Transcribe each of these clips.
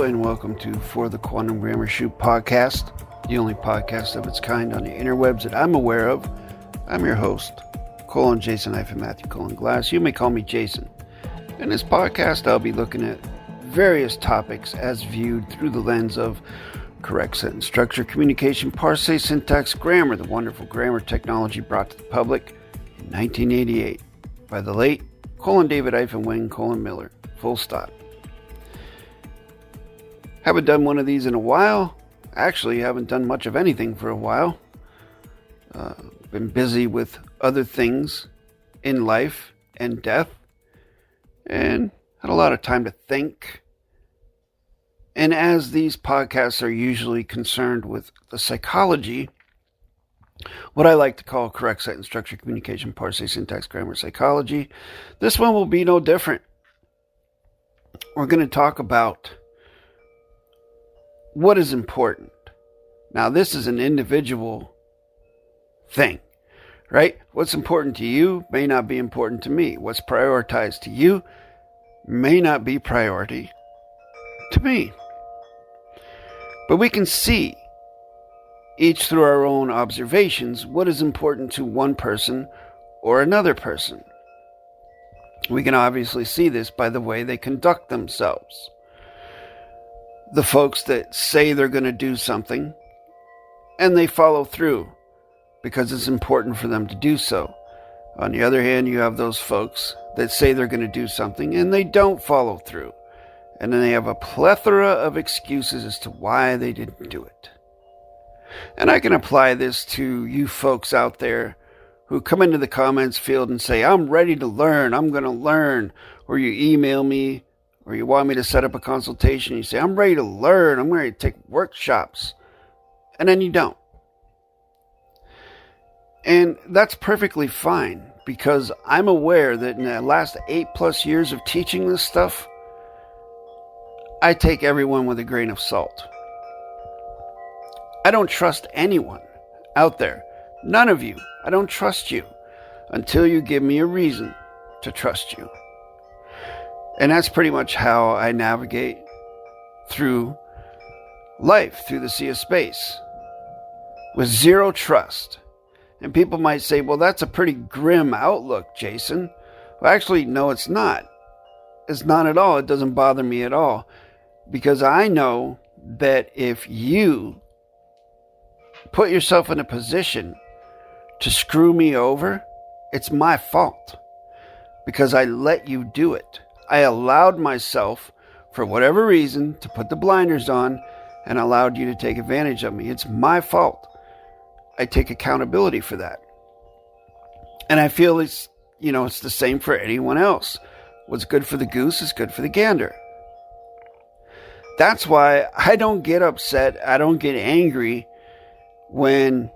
and welcome to For the Quantum Grammar Shoot podcast, the only podcast of its kind on the interwebs that I'm aware of. I'm your host, Jason-Matthew Glass. You may call me Jason. In this podcast, I'll be looking at various topics as viewed through the lens of correct sentence structure, communication, parse, syntax, grammar, the wonderful grammar technology brought to the public in 1988 by the late David-WYNN, Miller. Full stop. Haven't done one of these in a while. Actually, haven't done much of anything for a while. Been busy with other things in life and death, and had a lot of time to think. And as these podcasts are usually concerned with the psychology, what I like to call correct sentence structure, communication, parse, syntax, grammar, psychology, this one will be no different. We're going to talk about what is important. Now, this is an individual thing, right? What's important to you may not be important to me. What's prioritized to you may not be priority to me. But we can see, each through our own observations, what is important to one person or another person. We can obviously see this by the way they conduct themselves. The folks that say they're going to do something and they follow through because it's important for them to do so. On the other hand, you have those folks that say they're going to do something and they don't follow through. And then they have a plethora of excuses as to why they didn't do it. And I can apply this to you folks out there who come into the comments field and say, I'm ready to learn, I'm going to learn. Or you email me, or you want me to set up a consultation. You say, I'm ready to learn, I'm ready to take workshops. And then you don't. And that's perfectly fine, because I'm aware that in the last 8+ years of teaching this stuff, I take everyone with a grain of salt. I don't trust anyone out there. None of you. I don't trust you until you give me a reason to trust you. And that's pretty much how I navigate through life, through the sea of space, with zero trust. And people might say, well, that's a pretty grim outlook, Jason. Well, actually, no, it's not. It's not at all. It doesn't bother me at all. Because I know that if you put yourself in a position to screw me over, it's my fault. Because I let you do it. I allowed myself, for whatever reason, to put the blinders on and allowed you to take advantage of me. It's my fault. I take accountability for that. And I feel it's the same for anyone else. What's good for the goose is good for the gander. That's why I don't get upset, I don't get angry when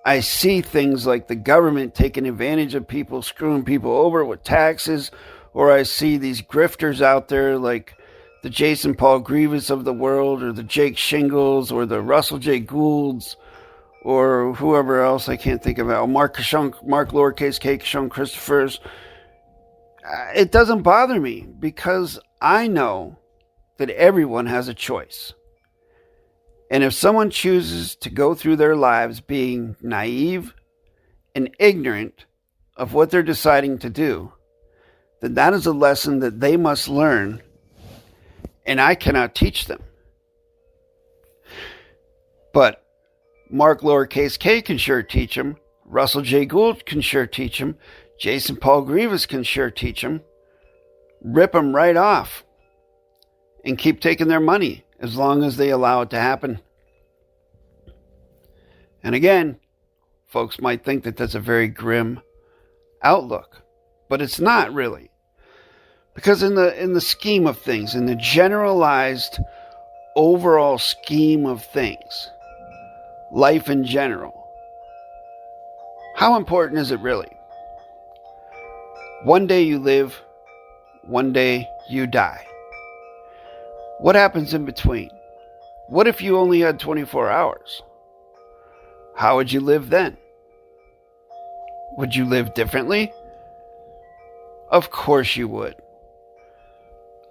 I see things like the government taking advantage of people, screwing people over with taxes, or I see these grifters out there like the Jason Paul Grievous of the world, or the Jake Shingles, or the Russell J. Goulds, or whoever else I can't think of. Mark lowercase k, Kishon Christophers. It doesn't bother me because I know that everyone has a choice. And if someone chooses to go through their lives being naive and ignorant of what they're deciding to do, then that is a lesson that they must learn, and I cannot teach them. But Mark lowercase k can sure teach them. Russell J. Gould can sure teach them. Jason Paul Grievous can sure teach them. Rip them right off and keep taking their money as long as they allow it to happen. And again, folks might think that that's a very grim outlook, but it's not really. Because in the scheme of things, in the generalized overall scheme of things, life in general, how important is it really? One day you live, one day you die. What happens in between? What if you only had 24 hours? How would you live then? Would you live differently? Of course you would.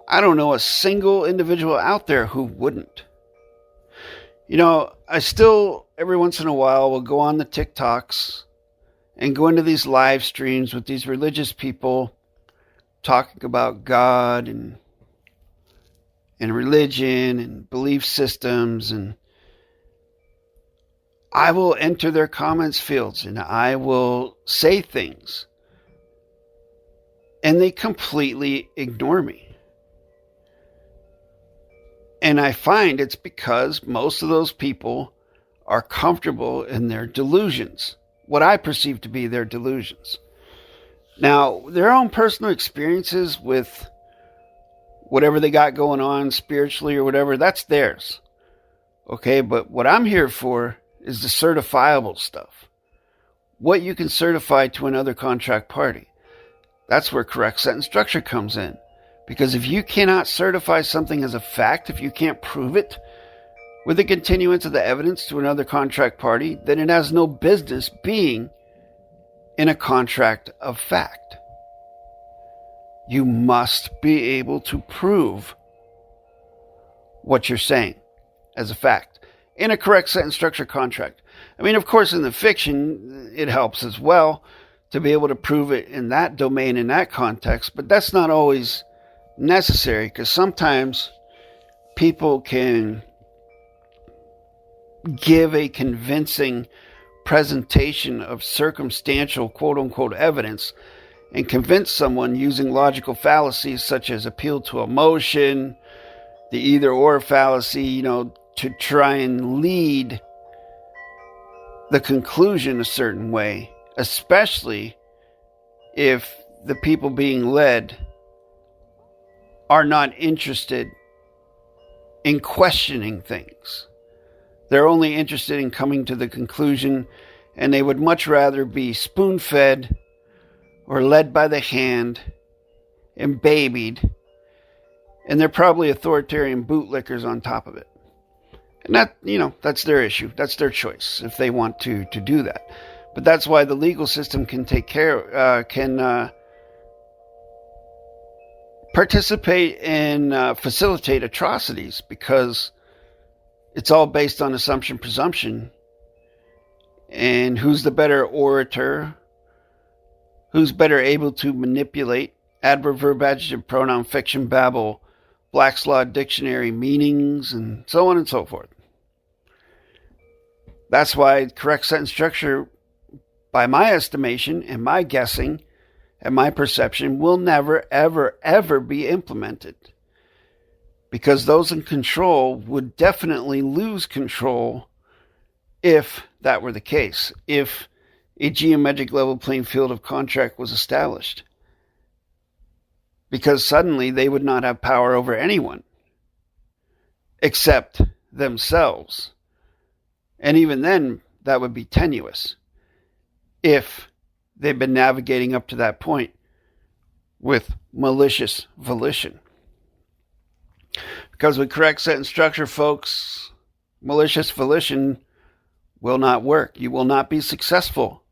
I don't know a single individual out there who wouldn't. You know, I still, every once in a while, will go on the TikToks and go into these live streams with these religious people talking about God and religion and belief systems, and I will enter their comments fields and I will say things, and they completely ignore me. And I find it's because most of those people are comfortable in their delusions, what I perceive to be their delusions. Now, their own personal experiences with whatever they got going on spiritually or whatever, that's theirs. Okay, but what I'm here for is the certifiable stuff. What you can certify to another contract party. That's where correct sentence structure comes in. Because if you cannot certify something as a fact, if you can't prove it with the continuance of the evidence to another contract party, then it has no business being in a contract of fact. You must be able to prove what you're saying as a fact in a correct sentence structure contract. I mean, of course, in the fiction, it helps as well to be able to prove it in that domain, in that context, but that's not always necessary, because sometimes people can give a convincing presentation of circumstantial quote-unquote evidence and convince someone using logical fallacies such as appeal to emotion, the either-or fallacy, to try and lead the conclusion a certain way, especially if the people being led are not interested in questioning things. They're only interested in coming to the conclusion, and they would much rather be spoon-fed or led by the hand and babied, and they're probably authoritarian bootlickers on top of it. And that, that's their issue. That's their choice if they want to do that. But that's why the legal system can participate and facilitate atrocities, because it's all based on assumption, presumption, and who's the better orator, who's better able to manipulate adverb, verb, adjective, pronoun, fiction, babble, Black's Law Dictionary meanings, and so on and so forth. That's why correct sentence structure, by my estimation and my guessing and my perception, will never, ever, ever be implemented. Because those in control would definitely lose control if that were the case, if a geometric level playing field of contract was established. Because suddenly they would not have power over anyone except themselves. And even then, that would be tenuous if they've been navigating up to that point with malicious volition. Because with correct sentence structure, folks, malicious volition will not work. You will not be successful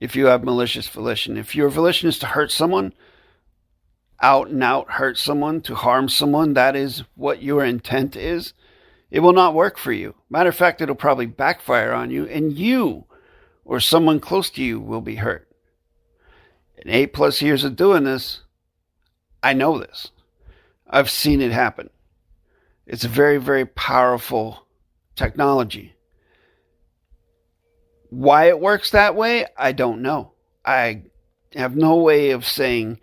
if you have malicious volition. If your volition is to hurt someone, out and out hurt someone, to harm someone, that is what your intent is, it will not work for you. Matter of fact, it'll probably backfire on you, and you or someone close to you will be hurt. In 8+ years of doing this, I know this. I've seen it happen. It's a very, very powerful technology. Why it works that way, I don't know. I have no way of saying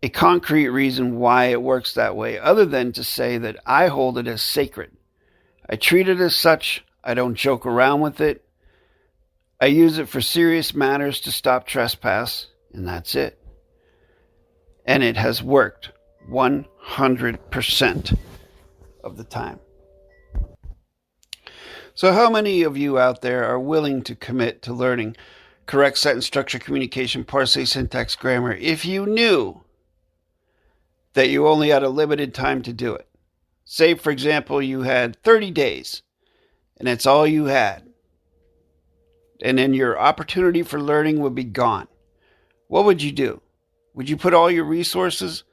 a concrete reason why it works that way, other than to say that I hold it as sacred. I treat it as such. I don't joke around with it. I use it for serious matters to stop trespass, and that's it. And it has worked 100% of the time. So how many of you out there are willing to commit to learning correct sentence structure, communication, parsing, syntax, grammar, if you knew that you only had a limited time to do it? Say, for example, you had 30 days, and that's all you had. And then your opportunity for learning would be gone. What would you do? Would you put all your resources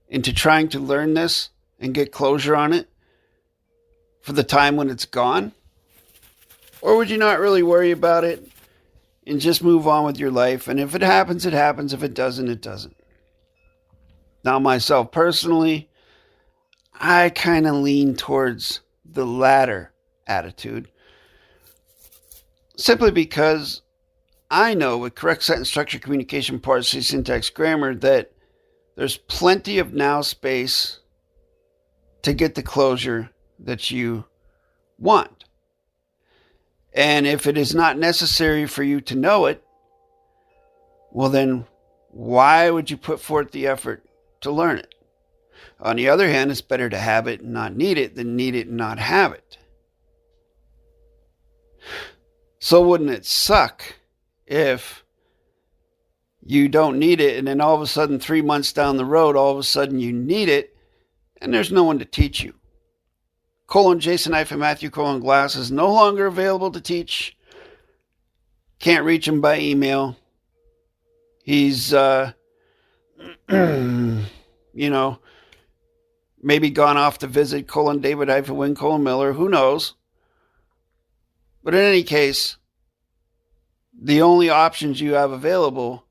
into trying to learn this and get closure on it for the time when it's gone? Or would you not really worry about it and just move on with your life? And if it happens, it happens. If it doesn't, it doesn't. Now, myself personally, I kind of lean towards the latter attitude, simply because I know with correct sentence structure, communication, parsing, syntax, grammar, that there's plenty of now space to get the closure that you want. And if it is not necessary for you to know it, well then, why would you put forth the effort to learn it? On the other hand, it's better to have it and not need it than need it and not have it. So wouldn't it suck if you don't need it and then all of a sudden 3 months down the road, all of a sudden you need it and there's no one to teach you? Jason-Matthew-Glass is no longer available to teach. Can't reach him by email. He's, maybe gone off to visit David-Wynn Miller. Who knows? But in any case, the only options you have available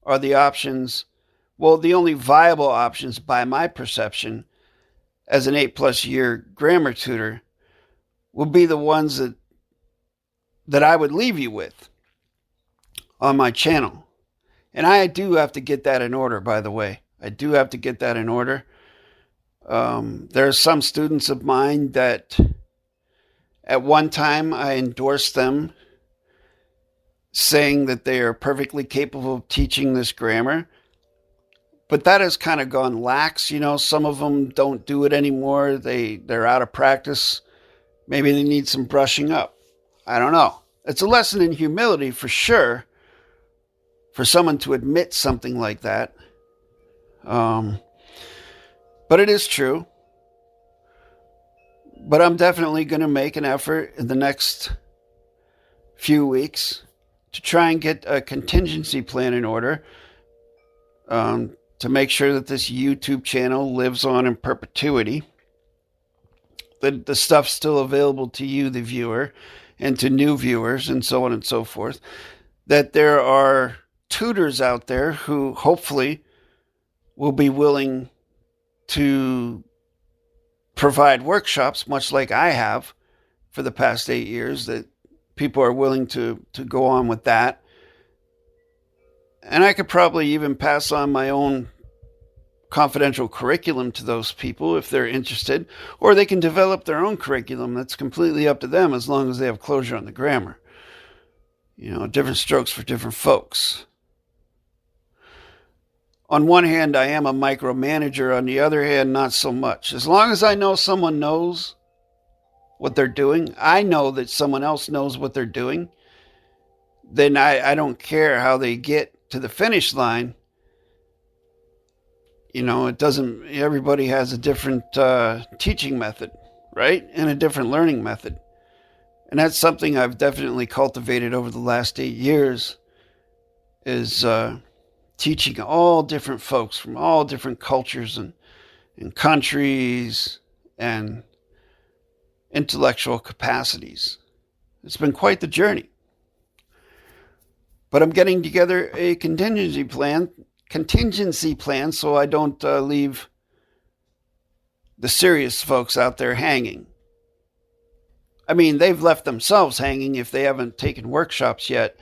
are the only viable options by my perception as an 8+ year grammar tutor will be the ones that I would leave you with on my channel. And I do have to get that in order, by the way. I do have to get that in order. There are some students of mine that at one time I endorsed them, saying that they are perfectly capable of teaching this grammar. But that has kind of gone lax. Some of them don't do it anymore. They're out of practice. Maybe they need some brushing up. I don't know. It's a lesson in humility for sure, for someone to admit something like that. But it is true. But I'm definitely going to make an effort in the next few weeks to try and get a contingency plan in order, to make sure that this YouTube channel lives on in perpetuity. That the stuff's still available to you, the viewer, and to new viewers, and so on and so forth. That there are tutors out there who hopefully will be willing to provide workshops, much like I have for the past 8 years, that people are willing to go on with that. And I could probably even pass on my own confidential curriculum to those people if they're interested, or they can develop their own curriculum. That's completely up to them, as long as they have closure on the grammar. Different strokes for different folks. On one hand, I am a micromanager. On the other hand, not so much. As long as I know someone knows what they're doing, I know that someone else knows what they're doing, then I don't care how they get to the finish line. It doesn't, everybody has a different teaching method, right? And a different learning method. And that's something I've definitely cultivated over the last 8 years, is teaching all different folks from all different cultures and countries and intellectual capacities. It's been quite the journey. But I'm getting together a contingency plan so I don't leave the serious folks out there hanging. I mean, they've left themselves hanging if they haven't taken workshops yet.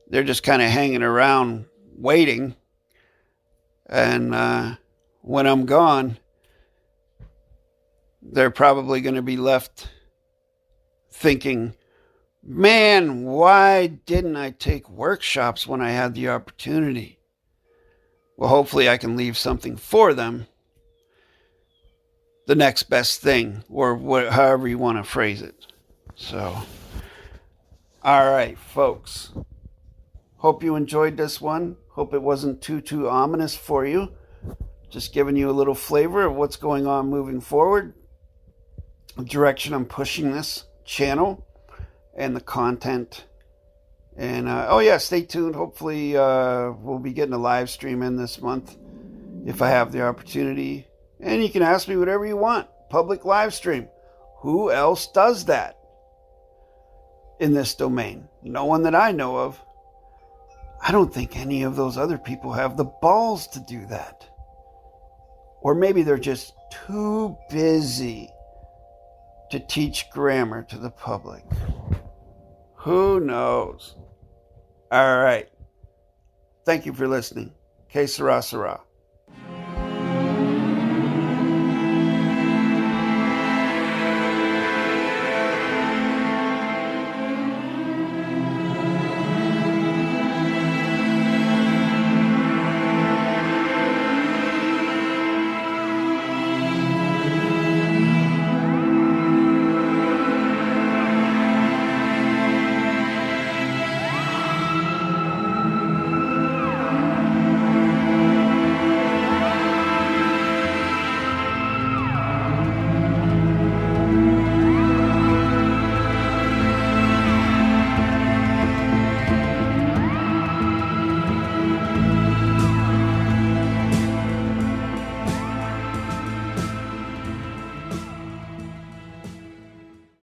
They're just kind of hanging around waiting. And when I'm gone, they're probably going to be left thinking, man, why didn't I take workshops when I had the opportunity? Well, hopefully I can leave something for them, the next best thing, or however you want to phrase it. So, all right, folks. Hope you enjoyed this one. Hope it wasn't too ominous for you. Just giving you a little flavor of what's going on moving forward, the direction I'm pushing this channel, and the content. And stay tuned. Hopefully we'll be getting a live stream in this month. if I have the opportunity. And you can ask me whatever you want. Public live stream. Who else does that in this domain? No one that I know of. I don't think any of those other people have the balls to do that. Or maybe they're just too busy to teach grammar to the public. Who knows? All right. Thank you for listening. Que sera, sera.